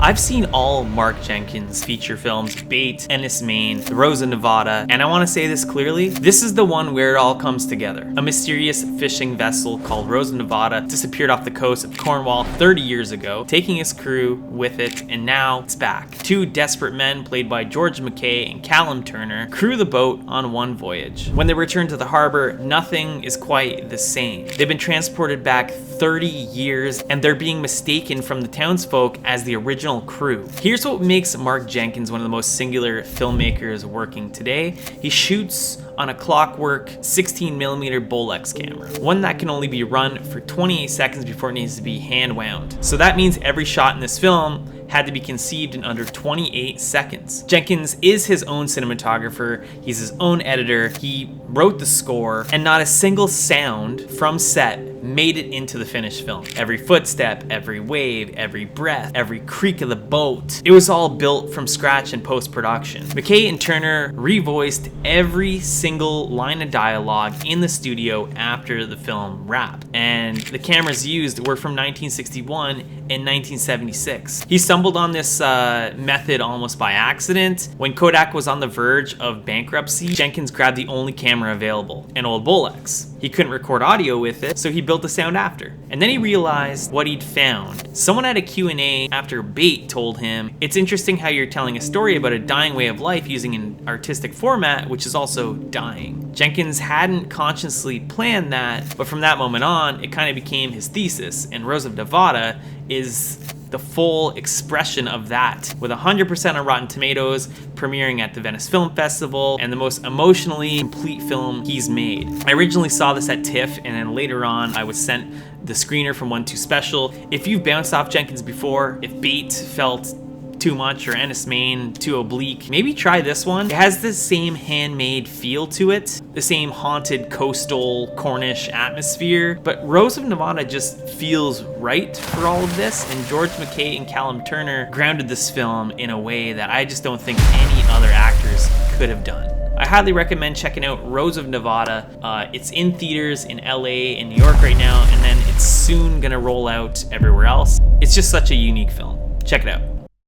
I've seen all Mark Jenkins feature films, Bait, Ennis, Maine, The Rose of Nevada, and I want to say this clearly, this is the one where it all comes together. A mysterious fishing vessel called Rose of Nevada disappeared off the coast of Cornwall 30 years ago, taking his crew with it, and now it's back. Two desperate men, played by George McKay and Callum Turner, crew the boat on one voyage. When they return to the harbor, nothing is quite the same. They've been transported back 30 years, and they're being mistaken from the townsfolk as the original crew. Here's what makes Mark Jenkins one of the most singular filmmakers working today. He shoots on a clockwork 16mm Bolex camera, one that can only be run for 28 seconds before it needs to be hand wound. So that means every shot in this film had to be conceived in under 28 seconds. Jenkins is his own cinematographer, he's his own editor, he wrote the score, and not a single sound from set made it into the finished film. Every footstep, every wave, every breath, every creak of the boat, it was all built from scratch in post-production. McKay and Turner revoiced every single line of dialogue in the studio after the film wrapped, and the cameras used were from 1961 and 1976. He stumbled on this method almost by accident. When Kodak was on the verge of bankruptcy, Jenkins grabbed the only camera available, an old Bolex. He couldn't record audio with it, so he built the sound after. And then he realized what he'd found. Someone at a Q&A after Bait told him, "It's interesting how you're telling a story about a dying way of life using an artistic format, which is also dying." Jenkins hadn't consciously planned that, but from that moment on, it kind of became his thesis, and Rose of Nevada is the full expression of that, with 100% on Rotten Tomatoes, premiering at the Venice Film Festival, and the most emotionally complete film he's made. I originally saw this at TIFF, and then later on I was sent the screener from 1-2 Special. If you've bounced off Jenkins before, if Bait felt too much or Ennis, Maine too oblique, maybe try this one. It has the same handmade feel to it, the same haunted coastal Cornish atmosphere, but Rose of Nevada just feels right for all of this, and George McKay and Callum Turner grounded this film in a way that I just don't think any other actors could have done. I highly recommend checking out Rose of Nevada. It's in theaters in LA and New York right now, and then it's soon gonna roll out everywhere else. It's just such a unique film. Check it out.